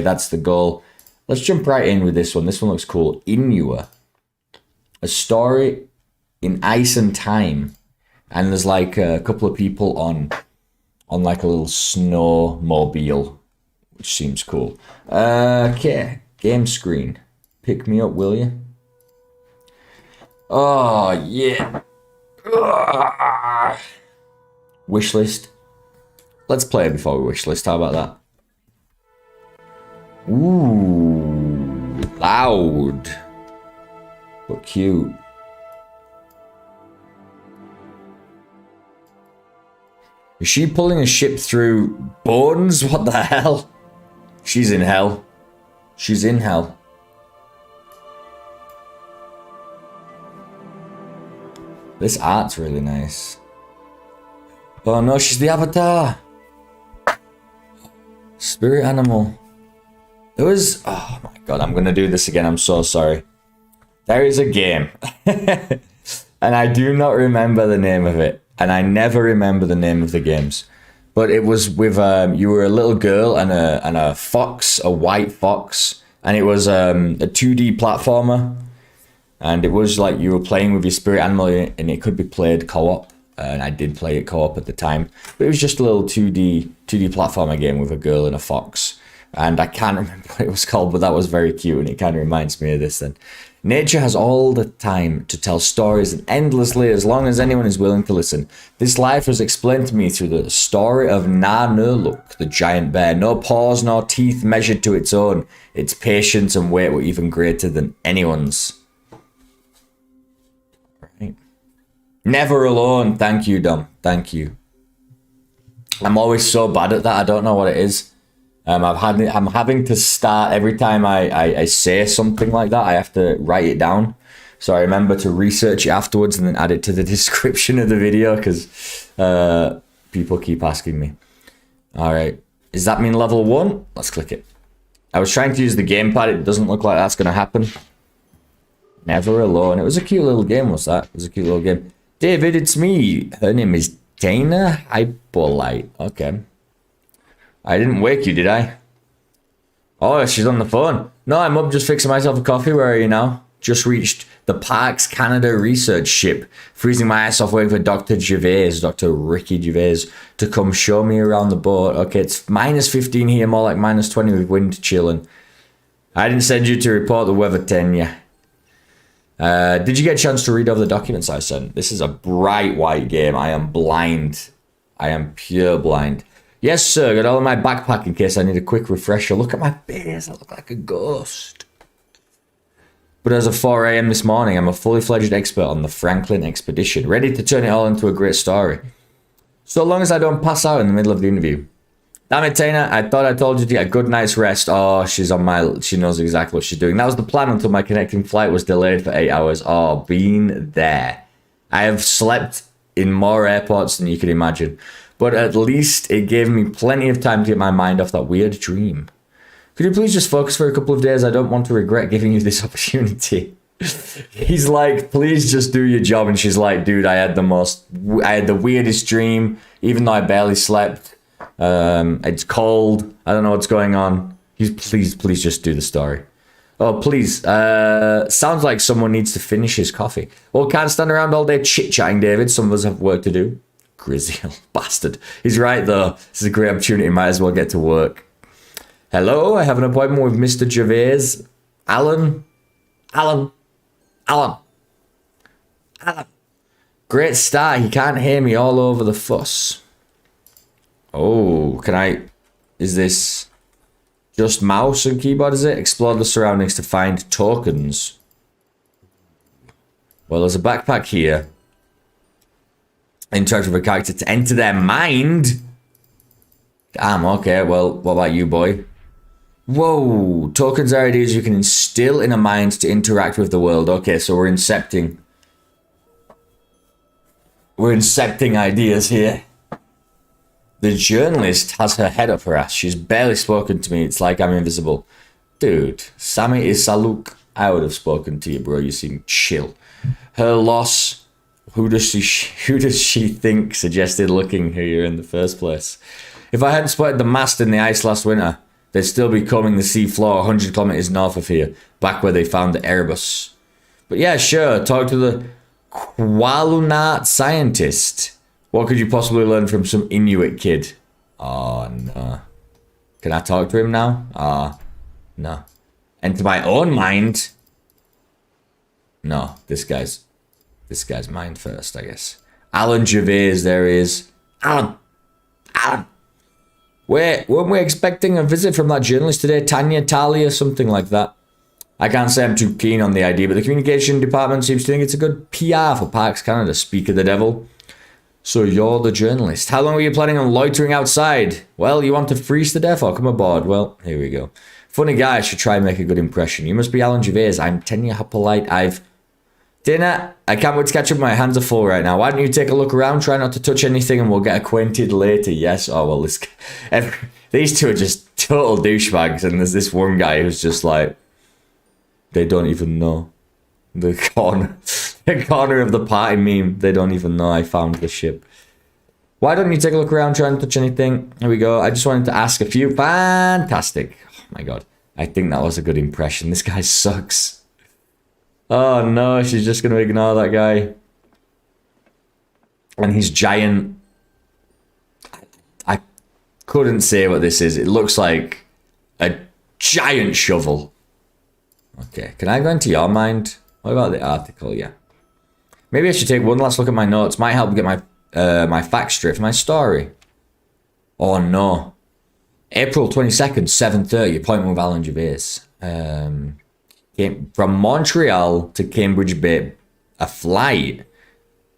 That's the goal. Let's jump right in with this one. This one looks cool. Inua. A story in ice and time. And there's like a couple of people on like a little snowmobile, which seems cool. Okay, game screen. Pick me up, will you? Oh, yeah. Wishlist. Let's play it before we wishlist. How about that? Ooh, loud. But cute. Is she pulling a ship through bones? What the hell? She's in hell. She's in hell. This art's really nice. Oh no, she's the avatar. Spirit animal. There was... Oh my god, I'm gonna do this again. I'm so sorry. There is a game. And I do not remember the name of it. And I never remember the name of the games. But it was with... you were a little girl and a fox, a white fox. And it was a 2D platformer. And it was like you were playing with your spirit animal and it could be played co-op. And I did play it co-op at the time. But it was just a little 2D platformer game with a girl and a fox. And I can't remember what it was called, but that was very cute and it kind of reminds me of this then. Nature has all the time to tell stories and endlessly as long as anyone is willing to listen. This life was explained to me through the story of Nanurluk, the giant bear. No paws nor teeth measured to its own. Its patience and weight were even greater than anyone's. Right. Never alone. Thank you, Dom. Thank you. I'm always so bad at that. I don't know what it is. I'm having to start every time I say something like that. I have to write it down, so I remember to research it afterwards and then add it to the description of the video because people keep asking me. All right, does that mean level 1? Let's click it. I was trying to use the gamepad. It doesn't look like that's gonna happen. Never alone. It was a cute little game. What's that? It was a cute little game. David, it's me. Her name is Dana Hypolite. Okay. I didn't wake you, did I? Oh, she's on the phone. No, I'm up just fixing myself a coffee. Where are you now? Just reached the Parks Canada research ship. Freezing my ass off waiting for Dr. Ricky Gervais, to come show me around the boat. Okay, it's minus 15 here, more like minus 20 with wind chilling. I didn't send you to report the weather, Tenya. Did you get a chance to read over the documents I sent? This is a bright white game. I am blind. I am pure blind. Yes, sir. Got all in my backpack in case I need a quick refresher. Look at my face. I look like a ghost. But as of 4 a.m. this morning, I'm a fully fledged expert on the Franklin expedition, ready to turn it all into a great story. So long as I don't pass out in the middle of the interview. Damn it, Tina. I thought I told you to get a good night's rest. Oh, she's on my... She knows exactly what she's doing. That was the plan until my connecting flight was delayed for 8 hours. Oh, been there. I have slept in more airports than you can imagine. But at least it gave me plenty of time to get my mind off that weird dream. Could you please just focus for a couple of days? I don't want to regret giving you this opportunity. He's like, please just do your job. And she's like, dude, I had the weirdest dream, even though I barely slept. It's cold. I don't know what's going on. Please just do the story. Oh, please. Sounds like someone needs to finish his coffee. Well, can't stand around all day chit-chatting, David. Some of us have work to do. Grizzly bastard. He's right though. This is a great opportunity. Might as well get to work. Hello, I have an appointment with Mr. Gervais. Alan. Great start. He can't hear me all over the fuss. Oh, can I... Is this just mouse and keyboard, is it? Explore the surroundings to find tokens. Well, there's a backpack here. Interact with a character to enter their mind. Damn, okay, well, what about you, boy? Whoa, tokens are ideas you can instill in a mind to interact with the world. Okay, so we're incepting. We're incepting ideas here. The journalist has her head up her ass. She's barely spoken to me. It's like I'm invisible. Dude, Sami is Saluk. I would have spoken to you, bro. You seem chill. Her loss. Who does she think suggested looking here in the first place? If I hadn't spotted the mast in the ice last winter, They'd still be combing the sea floor 100 kilometers north of here, back where they found the Erebus. But yeah, sure, talk to the Qualunat scientist. What could you possibly learn from some Inuit kid? Oh, no. Can I talk to him now? No. Enter my own mind? No, this guy's mind first, I guess. Alan Gervais, there he is. Alan! Wait, weren't we expecting a visit from that journalist today? Tanya, Talia, something like that. I can't say I'm too keen on the idea, but the communication department seems to think it's a good PR for Parks Canada. Speak of the devil. So you're the journalist. How long were you planning on loitering outside? Well, you want to freeze to death or come aboard? Well, here we go. Funny guy, I should try and make a good impression. You must be Alan Gervais. I'm telling you how polite I've... Dinner, I can't wait to catch up. My hands are full right now. Why don't you take a look around, try not to touch anything, and we'll get acquainted later. Yes. Oh, well, these two are just total douchebags, and there's this one guy who's just like, they don't even know. The corner of the party meme. They don't even know I found the ship. Why don't you take a look around, try and touch anything? Here we go. I just wanted to ask a few. Fantastic. Oh my god. I think that was a good impression. This guy sucks. Oh no, she's just going to ignore that guy. And he's giant. I couldn't say what this is. It looks like a giant shovel. Okay, can I go into your mind? What about the article? Yeah. Maybe I should take one last look at my notes. Might help get my my facts straight for my story. Oh no. April 22nd, 7:30, appointment with Alan Gervais. Came from Montreal to Cambridge Bay. A flight.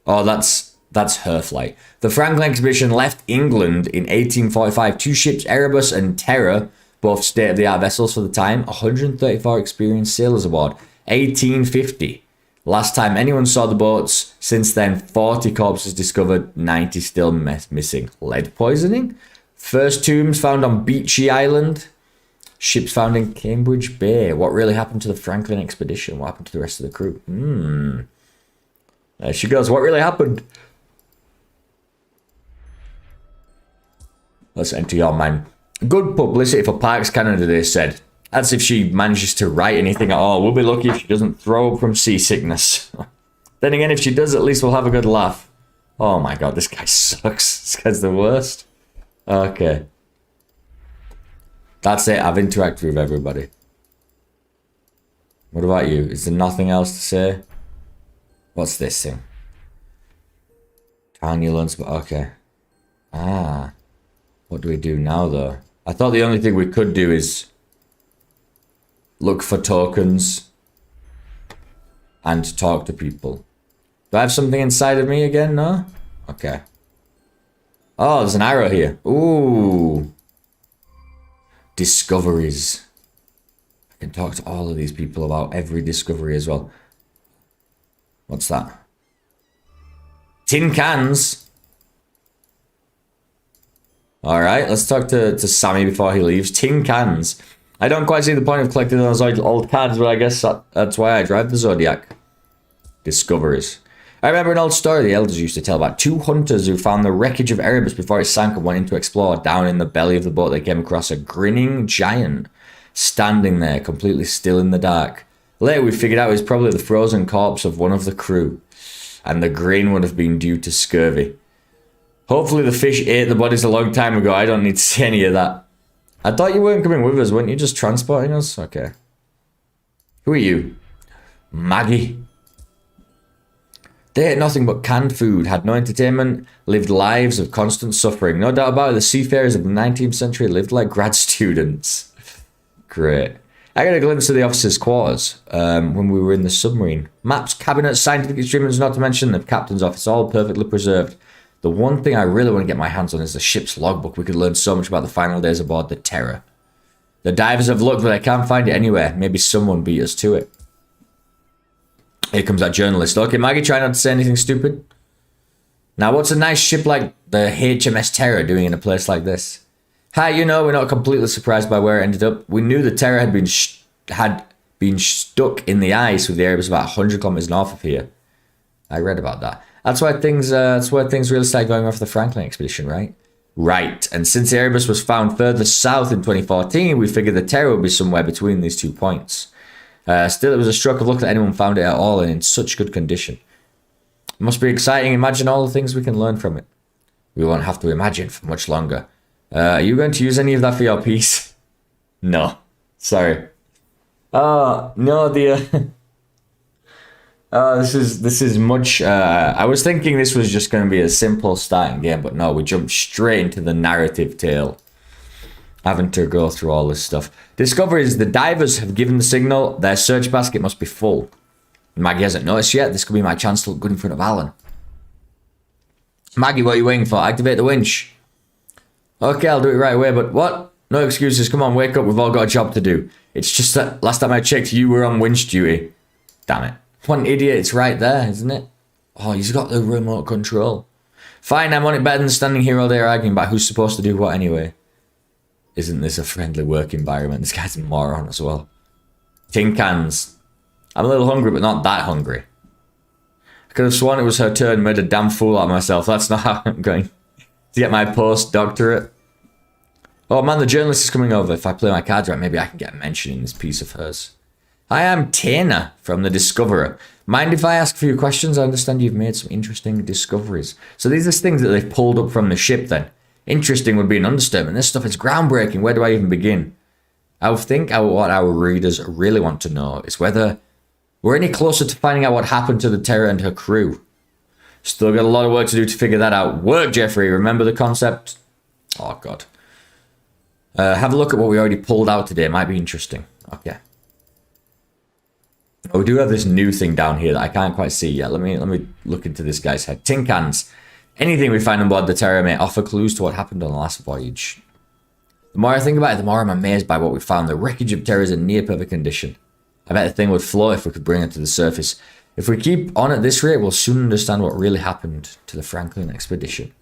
Oh, that's her flight. The Franklin expedition left England in 1845. 2 ships, Erebus and Terror, both state-of-the-art vessels for the time. 134 experienced sailors aboard. 1850. Last time anyone saw the boats. Since then, 40 corpses discovered, 90 still missing. Lead poisoning? First tombs found on Beachy Island. Ships found in Cambridge Bay. What really happened to the Franklin expedition? What happened to the rest of the crew? There she goes. What really happened? Let's enter your mind. Good publicity for Parks Canada, they said. That's if she manages to write anything at all. We'll be lucky if she doesn't throw up from seasickness. Then again, if she does, at least we'll have a good laugh. Oh my god, this guy sucks. This guy's the worst. Okay. That's it. I've interacted with everybody. What about you? Is there nothing else to say? What's this thing? Tanya learns, but okay. What do we do now, though? I thought the only thing we could do is look for tokens and talk to people. Do I have something inside of me again? No? Okay. Oh, there's an arrow here. Ooh. Discoveries. I can talk to all of these people about every discovery as well. What's that? Tin cans. Alright, let's talk to Sammy before he leaves. Tin cans. I don't quite see the point of collecting those old cans, but I guess that's why I drive the Zodiac. Discoveries. I remember an old story the elders used to tell about 2 hunters who found the wreckage of Erebus before it sank and went in to explore. Down in the belly of the boat, they came across a grinning giant standing there, completely still in the dark. Later, we figured out it was probably the frozen corpse of one of the crew, and the grin would have been due to scurvy. Hopefully, the fish ate the bodies a long time ago. I don't need to see any of that. I thought you weren't coming with us, weren't you? Just transporting us? Okay. Who are you? Maggie. They ate nothing but canned food, had no entertainment, lived lives of constant suffering. No doubt about it, the seafarers of the 19th century lived like grad students. Great. I got a glimpse of the officers' quarters when we were in the submarine. Maps, cabinets, scientific instruments, not to mention the captain's office, all perfectly preserved. The one thing I really want to get my hands on is the ship's logbook. We could learn so much about the final days aboard the Terror. The divers have looked, but I can't find it anywhere. Maybe someone beat us to it. Here comes that journalist. Okay, Maggie, try not to say anything stupid. Now, what's a nice ship like the HMS Terror doing in a place like this? Hi, you know, we're not completely surprised by where it ended up. We knew the Terror had been stuck in the ice with the Erebus about 100 kilometers north of here. I read about that. That's why things really started going off the Franklin expedition, right? Right, and since the Erebus was found further south in 2014, we figured the Terror would be somewhere between these 2 points. Still, it was a stroke of luck that anyone found it at all and in such good condition. It must be exciting. Imagine all the things we can learn from it. We won't have to imagine for much longer. Are you going to use any of that for your piece? No. Sorry. Oh, no, dear. This is much... I was thinking this was just going to be a simple starting game, but no, we jumped straight into the narrative tale. Having to go through all this stuff. Discoveries. The divers have given the signal. Their search basket must be full. Maggie hasn't noticed yet. This could be my chance to look good in front of Alan. Maggie, what are you waiting for? Activate the winch. Okay, I'll do it right away, but what? No excuses. Come on, wake up. We've all got a job to do. It's just that last time I checked, you were on winch duty. Damn it. What an idiot. It's right there, isn't it? Oh, he's got the remote control. Fine, I'm on it better than standing here all day arguing about who's supposed to do what anyway. Isn't this a friendly work environment? This guy's a moron as well. Tin cans. I'm a little hungry, but not that hungry. I could have sworn it was her turn, made a damn fool out of myself. That's not how I'm going to get my post-doctorate. Oh man, the journalist is coming over. If I play my cards right, maybe I can get a mention in this piece of hers. I am Tana from the Discoverer. Mind if I ask a few questions? I understand you've made some interesting discoveries. So these are things that they've pulled up from the ship then. Interesting would be an understatement. This stuff is groundbreaking. Where do I even begin? I think what our readers really want to know is whether we're any closer to finding out what happened to the Terror and her crew. Still got a lot of work to do to figure that out. Work, Jeffrey. Remember the concept? Oh, God. Have a look at what we already pulled out today. It might be interesting. Okay. Oh, we do have this new thing down here that I can't quite see yet. Let me look into this guy's head. Tin cans. Anything we find on board the Terror may offer clues to what happened on the last voyage. The more I think about it, the more I'm amazed by what we found. The wreckage of Terror is in near perfect condition. I bet the thing would float if we could bring it to the surface. If we keep on at this rate, we'll soon understand what really happened to the Franklin expedition.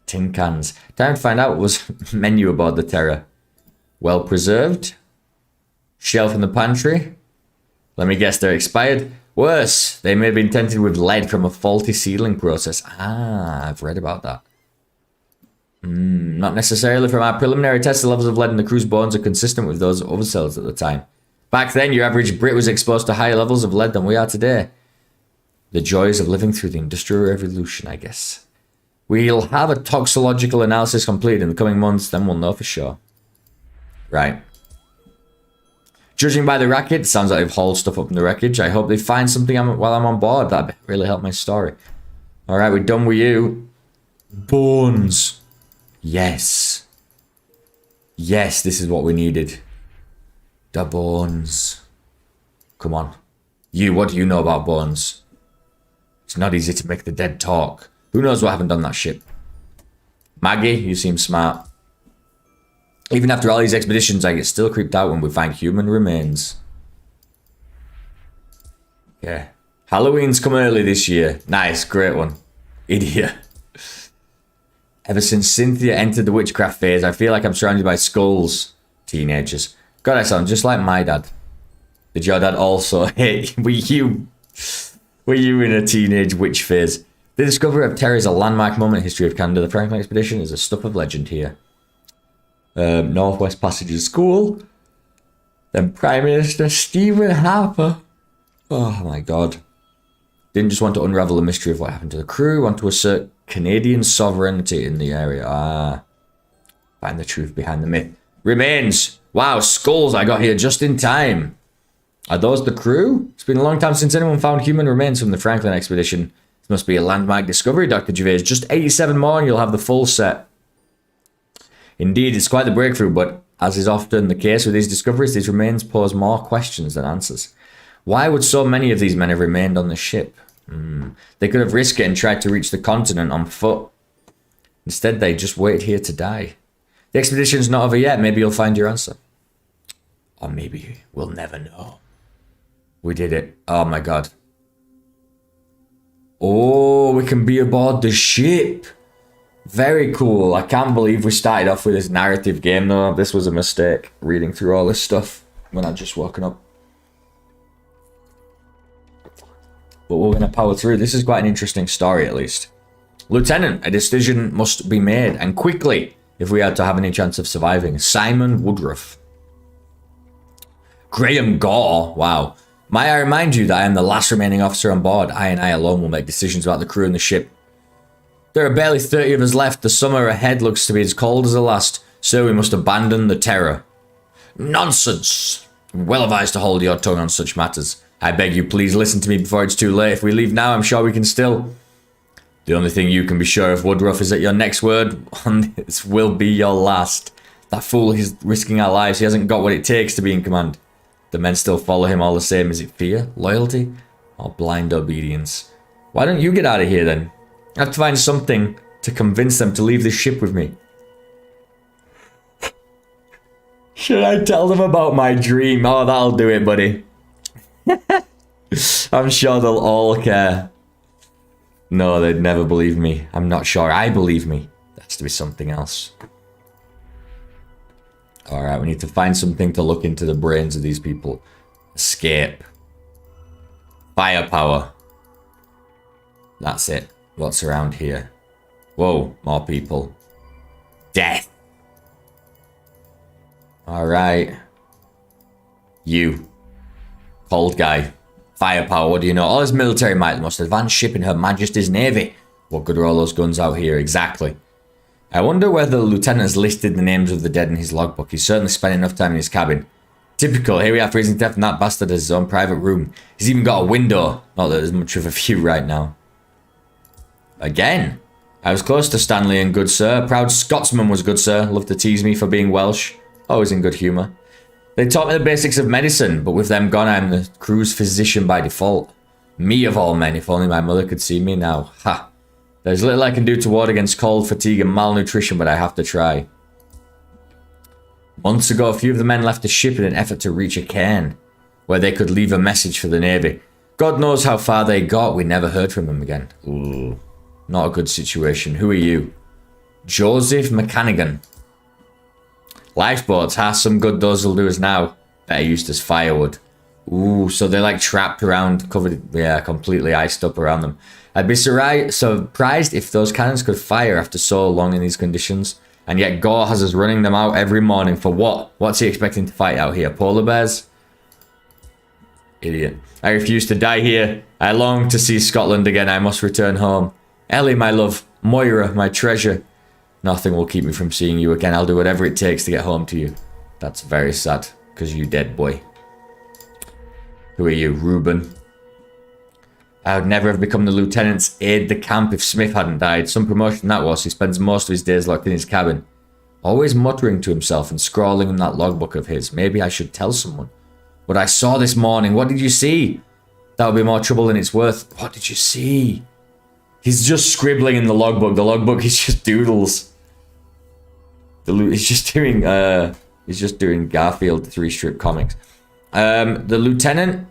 Tin cans. Time to find out what was menu aboard the Terror. Well preserved. Shelf in the pantry. Let me guess, they're expired. Worse, they may have been tainted with lead from a faulty sealing process. Ah, I've read about that. Not necessarily. From our preliminary tests, the levels of lead in the crew's bones are consistent with those of other cells at the time. Back then, your average Brit was exposed to higher levels of lead than we are today. The joys of living through the Industrial Revolution, I guess. We'll have a toxicological analysis completed in the coming months, then we'll know for sure. Right. Judging by the racket, it sounds like they've hauled stuff up in the wreckage. I hope they find something while I'm on board. That'd really help my story. Alright, we're done with you. Bones. Yes. Yes, this is what we needed. The bones. Come on. You, what do you know about bones? It's not easy to make the dead talk. Who knows what happened on that ship? Maggie, you seem smart. Even after all these expeditions, I get still creeped out when we find human remains. Yeah. Halloween's come early this year. Nice, great one. Idiot. Ever since Cynthia entered the witchcraft phase, I feel like I'm surrounded by skulls. Teenagers. God, I sound just like my dad. Did your dad also? Hey, were you in a teenage witch phase? The discovery of Terror is a landmark moment in the history of Canada. The Franklin expedition is a stuff of legend here. Northwest Passages School. Then Prime Minister Stephen Harper. Oh my God. Didn't just want to unravel the mystery of what happened to the crew, want to assert Canadian sovereignty in the area. Ah. Find the truth behind the myth. Remains. Wow, skulls. I got here just in time. Are those the crew? It's been a long time since anyone found human remains from the Franklin expedition. This must be a landmark discovery, Dr. Gervais. Just 87 more and you'll have the full set. Indeed, it's quite the breakthrough, but as is often the case with these discoveries, these remains pose more questions than answers. Why would so many of these men have remained on the ship? They could have risked it and tried to reach the continent on foot. Instead, they just waited here to die. The expedition's not over yet. Maybe you'll find your answer. Or maybe we'll never know. We did it. Oh my God. Oh, we can be aboard the ship. Very cool. I can't believe we started off with this narrative game though. This was a mistake, reading through all this stuff when I'd just woken up. But we're going to power through. This is quite an interesting story at least. Lieutenant, a decision must be made, and quickly, if we are to have any chance of surviving. Simon Woodruff. Graham Gore. Wow. May I remind you that I am the last remaining officer on board. I and I alone will make decisions about the crew and the ship. There are barely 30 of us left. The summer ahead looks to be as cold as the last, so we must abandon the terror. Nonsense! Well advised to hold your tongue on such matters. I beg you, please listen to me before it's too late. If we leave now, I'm sure we can still... The only thing you can be sure of, Woodruff, is that your next word on this will be your last. That fool is risking our lives. He hasn't got what it takes to be in command. The men still follow him all the same. Is it fear, loyalty, or blind obedience? Why don't you get out of here then? I have to find something to convince them to leave this ship with me. Should I tell them about my dream? Oh, that'll do it, buddy. I'm sure they'll all care. No, they'd never believe me. I'm not sure I believe me. That has to be something else. Alright, we need to find something to look into the brains of these people. Escape. Firepower. That's it. What's around here? Whoa, more people. Death. Alright. You. Cold guy. Firepower, what do you know? All his military might, the most advanced ship in Her Majesty's Navy. What good are all those guns out here? Exactly. I wonder whether the lieutenant has listed the names of the dead in his logbook. He's certainly spent enough time in his cabin. Typical, here we are freezing to death and that bastard has his own private room. He's even got a window. Not that there's much of a view right now. Again. I was close to Stanley and good sir. Proud Scotsman was good sir. Loved to tease me for being Welsh. Always in good humour. They taught me the basics of medicine, but with them gone, I'm the crew's physician by default. Me of all men, if only my mother could see me now. Ha! There's little I can do to ward against cold, fatigue, and malnutrition, but I have to try. Months ago, a few of the men left the ship in an effort to reach a cairn, where they could leave a message for the Navy. God knows how far they got, we never heard from them again. Ooh, not a good situation. Who are you? Joseph McCannigan. Lifeboats, some good those will do us now. Better used as firewood. Ooh, so they're like trapped around, covered, yeah, completely iced up around them. I'd be surprised if those cannons could fire after so long in these conditions. And yet Gore has us running them out every morning for what? What's he expecting to fight out here? Polar bears? Idiot. I refuse to die here. I long to see Scotland again. I must return home. Ellie, my love. Moira, my treasure. Nothing will keep me from seeing you again. I'll do whatever it takes to get home to you. That's very sad, because you dead, boy. Who are you, Reuben? I would never have become the lieutenant's aide-de-camp if Smith hadn't died. Some promotion that was. He spends most of his days locked in his cabin. Always muttering to himself and scrawling in that logbook of his. Maybe I should tell someone. What I saw this morning. What did you see? That would be more trouble than it's worth. What did you see? He's just scribbling in the logbook. The logbook is just doodles. He's just doing Garfield 3-strip comics. The lieutenant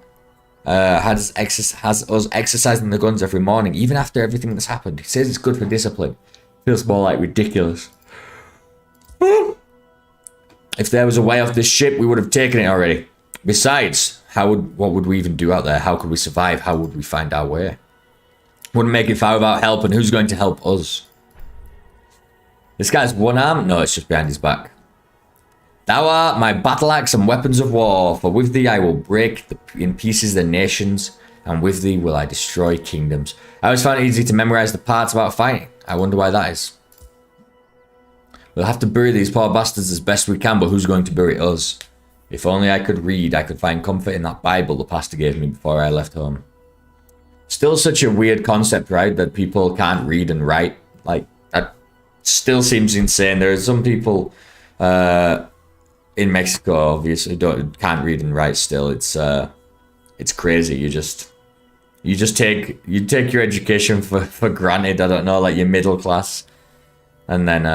has us exercising the guns every morning, even after everything that's happened. He says it's good for discipline. Feels more like ridiculous. If there was a way off this ship, we would have taken it already. Besides, what would we even do out there? How could we survive? How would we find our way? Wouldn't make it far without help, and who's going to help us? This guy's one arm? No, it's just behind his back. Thou art my battle axe and weapons of war, for with thee I will break in pieces the nations, and with thee will I destroy kingdoms. I always found it easy to memorize the parts about fighting. I wonder why that is. We'll have to bury these poor bastards as best we can, but who's going to bury us? If only I could read, I could find comfort in that Bible the pastor gave me before I left home. Still such a weird concept, right? That people can't read and write. Like, that still seems insane. There are some people in Mexico, obviously, can't read and write still. It's crazy. You take your education for granted. I don't know, like you're middle class. And then,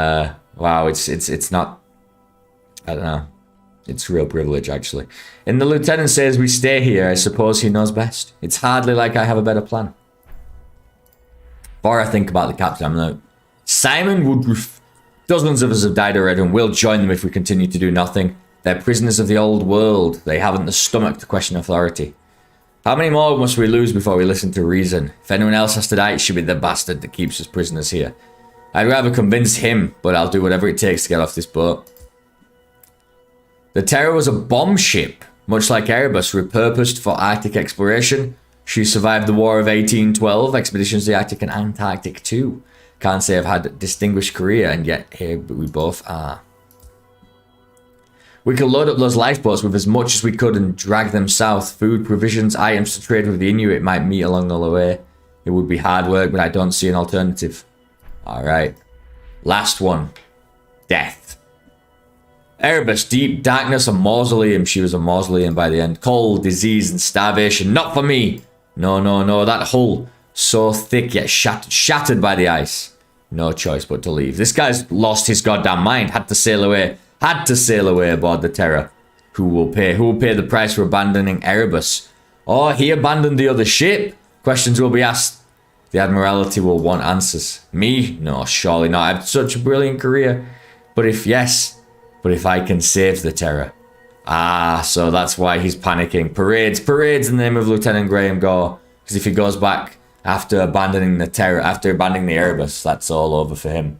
wow, it's not, I don't know. It's real privilege, actually. And the lieutenant says we stay here. I suppose he knows best. It's hardly like I have a better plan. Before I think about the captain, I'm like, Simon Woodruff. Dozens of us have died already, and we'll join them if we continue to do nothing. They're prisoners of the old world. They haven't the stomach to question authority. How many more must we lose before we listen to reason? If anyone else has to die, it should be the bastard that keeps us prisoners here. I'd rather convince him, but I'll do whatever it takes to get off this boat. The Terror was a bomb ship, much like Erebus, repurposed for Arctic exploration. She survived the War of 1812, expeditions to the Arctic and Antarctic too. Can't say I've had a distinguished career, and yet here we both are. We could load up those lifeboats with as much as we could and drag them south. Food, provisions, items to trade with the Inuit might meet along the way. It would be hard work, but I don't see an alternative. Alright. Last one. Death. Erebus, deep darkness, a mausoleum. She was a mausoleum by the end. Cold, disease, and starvation. Not for me. No, no, no. That hull, so thick yet shattered by the ice. No choice but to leave. This guy's lost his goddamn mind. Had to sail away aboard the Terror. Who will pay? Who will pay the price for abandoning Erebus? Oh, he abandoned the other ship? Questions will be asked. The Admiralty will want answers. Me? No, surely not. I have such a brilliant career. But if I can save the Terror. Ah, so that's why he's panicking. Parades in the name of Lieutenant Graham Gore. Because if he goes back after abandoning the Terror, after abandoning the Erebus, that's all over for him.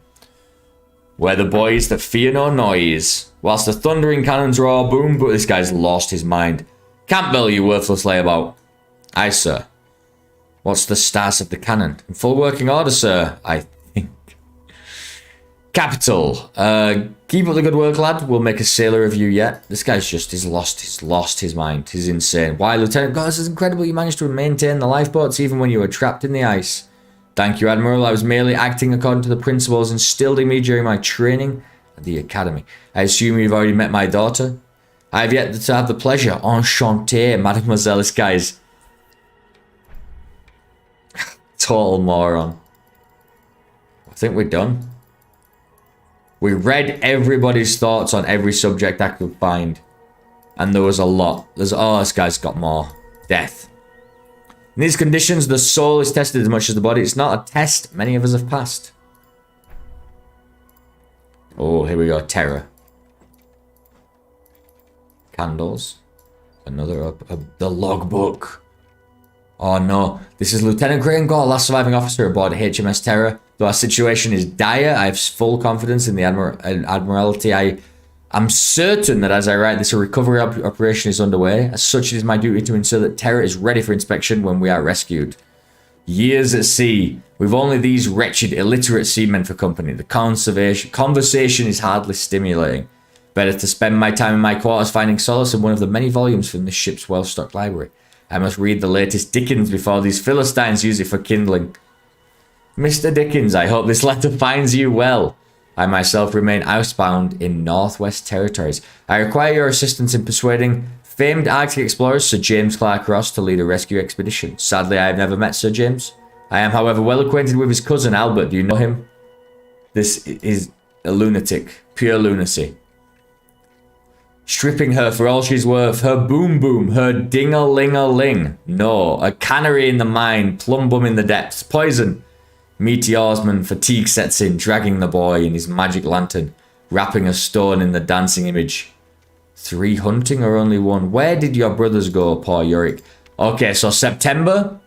We're the boys that fear no noise. Whilst the thundering cannons roar, boom, but this guy's lost his mind. Campbell, you worthless layabout. Aye, sir. What's the status of the cannon? In full working order, sir, I think. Capital. Keep up the good work, lad. We'll make a sailor of you yet. This guy's he's lost his mind. He's insane. Why, Lieutenant? God, this is incredible. You managed to maintain the lifeboats even when you were trapped in the ice. Thank you, Admiral. I was merely acting according to the principles instilled in me during my training at the academy. I assume you've already met my daughter. I have yet to have the pleasure. Enchanté, mademoiselle. This guy's total moron. I think we're done. We read everybody's thoughts on every subject I could find. And there was a lot. Oh, this guy's got more. Death. In these conditions, the soul is tested as much as the body. It's not a test many of us have passed. Oh, here we go. Terror. Candles. Another up. The logbook. Oh no. This is Lieutenant Graham Gore, last surviving officer aboard HMS Terror. Though our situation is dire, I have full confidence in the Admiralty. I'm certain that as I write this, a recovery operation is underway. As such, it is my duty to ensure that Terror is ready for inspection when we are rescued. Years at sea, with only these wretched, illiterate seamen for company. The conversation is hardly stimulating. Better to spend my time in my quarters finding solace in one of the many volumes from this ship's well-stocked library. I must read the latest Dickens before these Philistines use it for kindling. Mr. Dickens, I hope this letter finds you well. I myself remain housebound in Northwest Territories. I require your assistance in persuading famed Arctic explorers Sir James Clark Ross to lead a rescue expedition. Sadly, I have never met Sir James. I am, however, well acquainted with his cousin Albert. Do you know him? This is a lunatic. Pure lunacy. Stripping her for all she's worth. Her boom boom. Her ding-a-ling-a-ling. No. A cannery in the mine. Plum bum in the depths. Poison. Meteorsman fatigue sets in, dragging the boy in his magic lantern, wrapping a stone in the dancing image. 3 hunting or only 1? Where did your brothers go, poor Yorick? Okay, so September,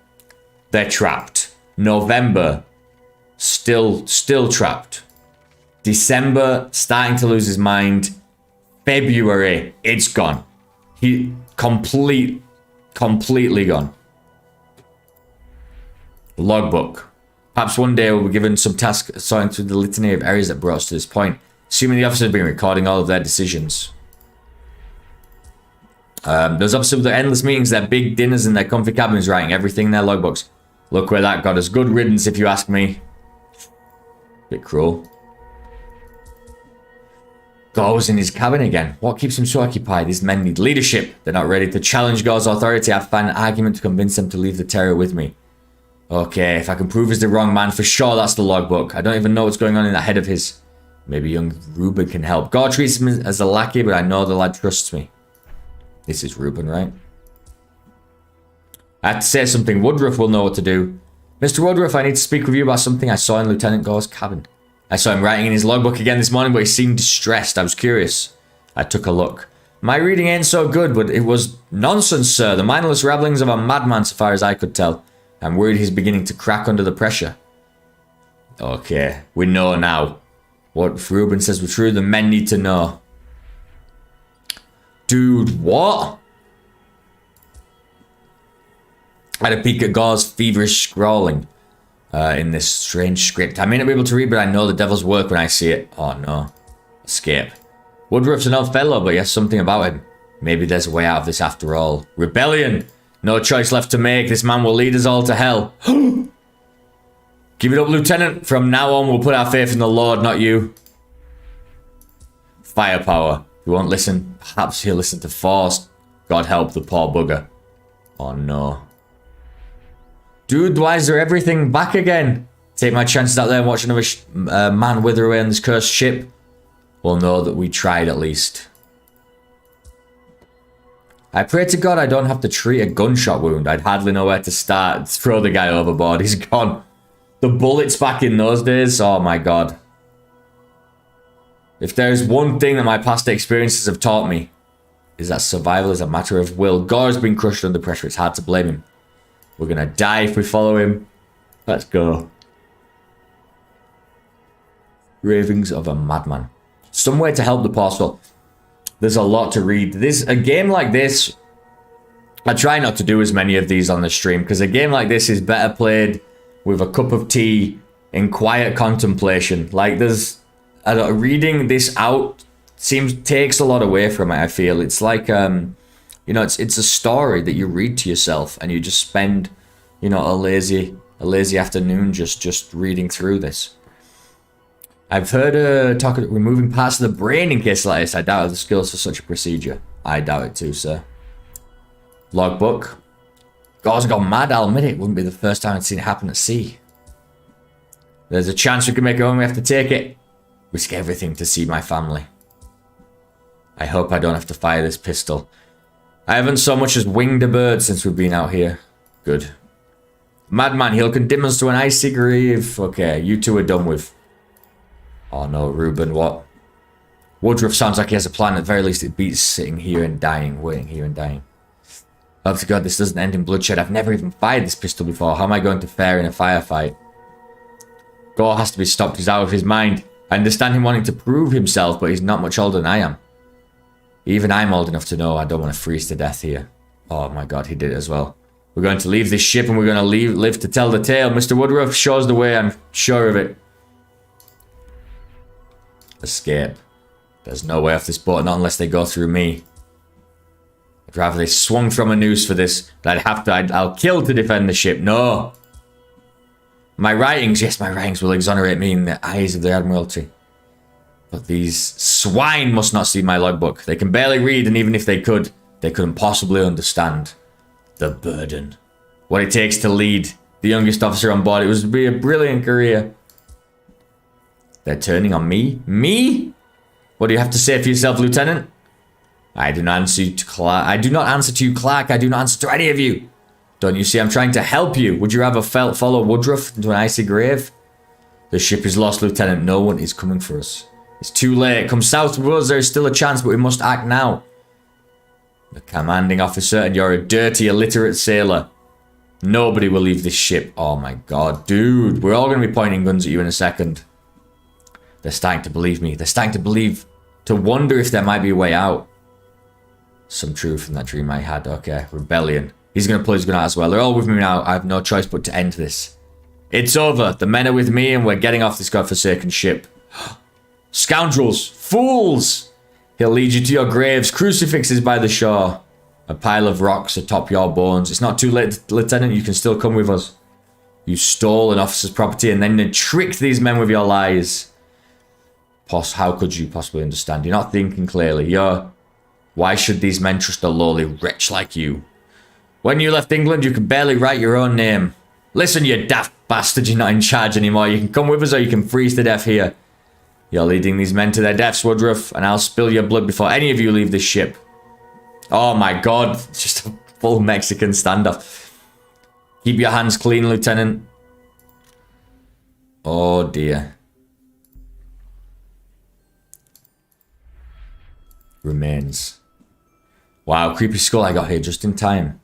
they're trapped. November, still trapped. December, starting to lose his mind. February, it's gone. He completely gone. Logbook. Perhaps one day we'll be given some task sorting through the litany of errors that brought us to this point. Assuming the officers have been recording all of their decisions. Those officers with their endless meetings, their big dinners, and their comfy cabins writing everything in their logbooks. Look where that got us. Good riddance, if you ask me. Bit cruel. Gore's in his cabin again. What keeps him so occupied? These men need leadership. They're not ready to challenge Gore's authority. I find an argument to convince them to leave the Terror with me. Okay, if I can prove he's the wrong man, for sure that's the logbook. I don't even know what's going on in that head of his. Maybe young Reuben can help. Gore treats him as a lackey, but I know the lad trusts me. This is Reuben, right? I have to say something. Woodruff will know what to do. Mr. Woodruff, I need to speak with you about something I saw in Lieutenant Gore's cabin. I saw him writing in his logbook again this morning, but he seemed distressed. I was curious. I took a look. My reading ain't so good, but it was nonsense, sir. The mindless rabblings of a madman, so far as I could tell. I'm worried he's beginning to crack under the pressure. Okay, we know now. What Ruben says was true, the men need to know. Dude, what? I had a peek at Gore's feverish scrawling in this strange script. I may not be able to read, but I know the devil's work when I see it. Oh no. Escape. Woodruff's an old fellow, but he has something about him. Maybe there's a way out of this after all. Rebellion! No choice left to make. This man will lead us all to hell. Give it up, Lieutenant. From now on, we'll put our faith in the Lord, not you. Firepower. He won't listen. Perhaps he'll listen to force. God help the poor bugger. Oh no. Dude, why is there everything back again? Take my chances out there and watch another man wither away on this cursed ship. We'll know that we tried at least. I pray to God I don't have to treat a gunshot wound. I'd hardly know where to start. Throw the guy overboard. He's gone. The bullets back in those days. Oh my God. If there's one thing that my past experiences have taught me, is that survival is a matter of will. Gore's been crushed under pressure. It's hard to blame him. We're gonna die if we follow him. Let's go. Ravings of a madman. Somewhere to help the poor soul. There's a lot to read. A game like this, I try not to do as many of these on the stream, because a game like this is better played with a cup of tea in quiet contemplation. Like reading this out takes a lot away from it, I feel. It's like, you know, it's a story that you read to yourself and you just spend, you know, a lazy afternoon just reading through this. I've heard talk of removing parts of the brain in cases like this. I doubt the skills for such a procedure. I doubt it too, sir. Logbook. Gore's gone mad, I'll admit it. Wouldn't be the first time I'd seen it happen at sea. There's a chance we can make it home, we have to take it. Risk everything to see my family. I hope I don't have to fire this pistol. I haven't so much as winged a bird since we've been out here. Good. Madman, he'll condemn us to an icy grave. Okay, you two are done with. Oh no, Ruben, what? Woodruff sounds like he has a plan. At the very least, it beats sitting here and dying, waiting here and dying. Hope to God this doesn't end in bloodshed. I've never even fired this pistol before. How am I going to fare in a firefight? Gore has to be stopped. He's out of his mind. I understand him wanting to prove himself, but he's not much older than I am. Even I'm old enough to know I don't want to freeze to death here. Oh my God, he did it as well. We're going to leave this ship and we're going to live to tell the tale. Mr. Woodruff shows the way, I'm sure of it. Escape. There's no way off this boat, not unless they go through me. I'd rather they swung from a noose for this, but I'll kill to defend the ship. No. My writings, yes, my writings will exonerate me in the eyes of the Admiralty. But these swine must not see my logbook. They can barely read, and even if they could, they couldn't possibly understand the burden. What it takes to lead the youngest officer on board. It was to be a brilliant career. They're turning on me? Me? What do you have to say for yourself, Lieutenant? I do not answer to Clark. I do not answer to you, Clark. I do not answer to any of you. Don't you see I'm trying to help you? Would you rather follow Woodruff into an icy grave? The ship is lost, Lieutenant. No one is coming for us. It's too late. Come south with us. There is still a chance, but we must act now. The commanding officer, and you're a dirty, illiterate sailor. Nobody will leave this ship. Oh my God, dude. We're all going to be pointing guns at you in a second. They're starting to believe me. They're starting to wonder if there might be a way out. Some truth in that dream I had. Okay, rebellion. He's going to pull his gun out as well. They're all with me now. I have no choice but to end this. It's over. The men are with me and we're getting off this godforsaken ship. Scoundrels! Fools! He'll lead you to your graves. Crucifixes by the shore. A pile of rocks atop your bones. It's not too late, Lieutenant. You can still come with us. You stole an officer's property and then tricked these men with your lies. How could you possibly understand? You're not thinking clearly. Why should these men trust a lowly wretch like you? When you left England, you could barely write your own name. Listen, you daft bastard, you're not in charge anymore. You can come with us or you can freeze to death here. You're leading these men to their deaths, Woodruff, and I'll spill your blood before any of you leave this ship. Oh my God, it's just a full Mexican standoff. Keep your hands clean, Lieutenant. Oh dear. Remains. Wow, creepy skull I got here just in time.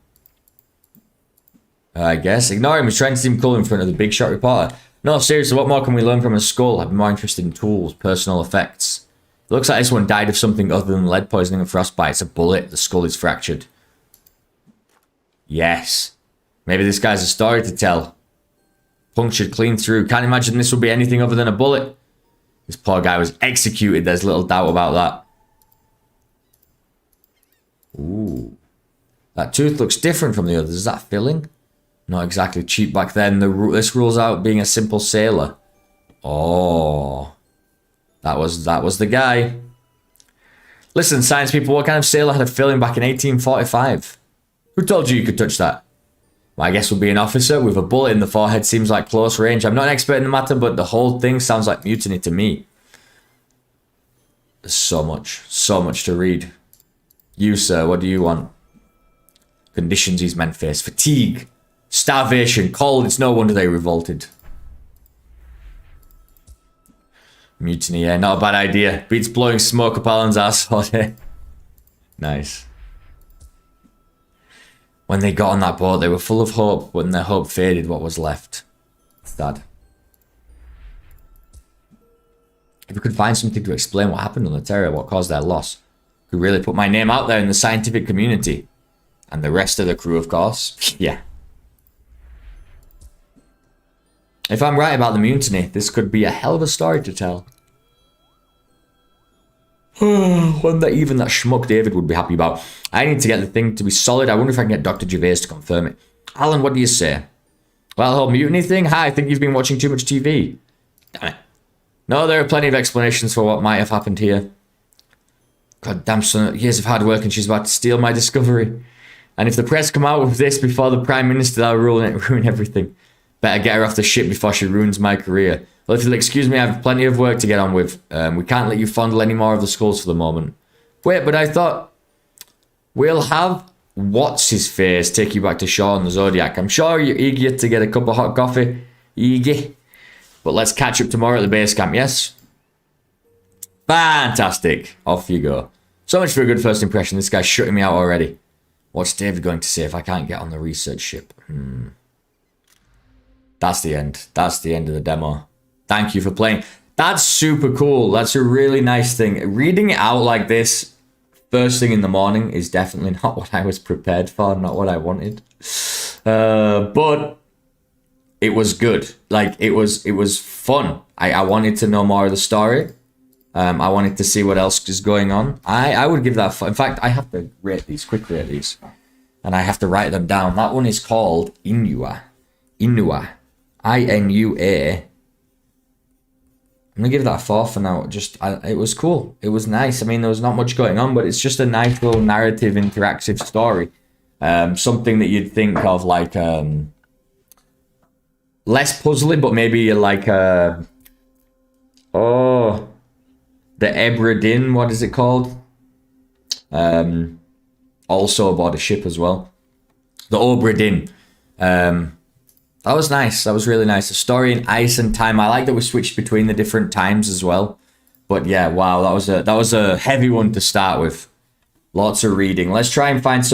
I guess. Ignore him, he's trying to seem cool in front of the big shot reporter. No, seriously, what more can we learn from a skull? I'd be more interested in tools, personal effects. It looks like this one died of something other than lead poisoning and frostbite. It's a bullet. The skull is fractured. Yes. Maybe this guy's a story to tell. Punctured clean through. Can't imagine this would be anything other than a bullet. This poor guy was executed. There's little doubt about that. Ooh. That tooth looks different from the others. Is that filling? Not exactly cheap back then. This rules out being a simple sailor. Oh. That was the guy. Listen, science people, what kind of sailor had a filling back in 1845? Who told you could touch that? Well, I guess would be an officer with a bullet in the forehead. Seems like close range. I'm not an expert in the matter, but the whole thing sounds like mutiny to me. There's so much to read. You, sir, what do you want? Conditions these men face. Fatigue, starvation, cold. It's no wonder they revolted. Mutiny, yeah, not a bad idea. Beats blowing smoke up Alan's ass all day. Nice. When they got on that boat, they were full of hope. When their hope faded, what was left? Sad. If we could find something to explain what happened on the Terror, what caused their loss, could really put my name out there in the scientific community. And the rest of the crew, of course. Yeah. If I'm right about the mutiny, this could be a hell of a story to tell. One that even that schmuck David would be happy about. I need to get the thing to be solid. I wonder if I can get Dr. Gervais to confirm it. Alan, what do you say? Well, the whole mutiny thing? Hi, I think you've been watching too much TV. Damn it. No, there are plenty of explanations for what might have happened here. God damn, son, years of hard work and she's about to steal my discovery. And if the press come out with this before the Prime Minister, that'll ruin everything. Better get her off the ship before she ruins my career. Well, if you'll excuse me, I have plenty of work to get on with. We can't let you fondle any more of the skulls for the moment. Wait, but I thought we'll have what's-his-face take you back to shore on the Zodiac. I'm sure you're eager to get a cup of hot coffee. Eager. But let's catch up tomorrow at the base camp, yes? Fantastic. Off you go. So much for a good first impression. This guy's shutting me out already. What's David going to say if I can't get on the research ship? That's the end. That's the end of the demo. Thank you for playing. That's super cool. That's a really nice thing. Reading it out like this first thing in the morning is definitely not what I was prepared for, not what I wanted. But it was good. Like, it was fun. I wanted to know more of the story. I wanted to see what else is going on. I would give that... In fact, I have to quick rate these. And I have to write them down. That one is called Inua. Inua. I-N-U-A. I'm going to give that a 4 for now. It was cool. It was nice. I mean, there was not much going on, but it's just a nice little narrative, interactive story. Something that you'd think of like... less puzzly, but maybe like... the Ebra what is it called? Also aboard a ship as well. The Obra Dinn. That was nice. That was really nice. A story in ice and time. I like that we switched between the different times as well. But yeah, wow, that was a heavy one to start with. Lots of reading. Let's try and find some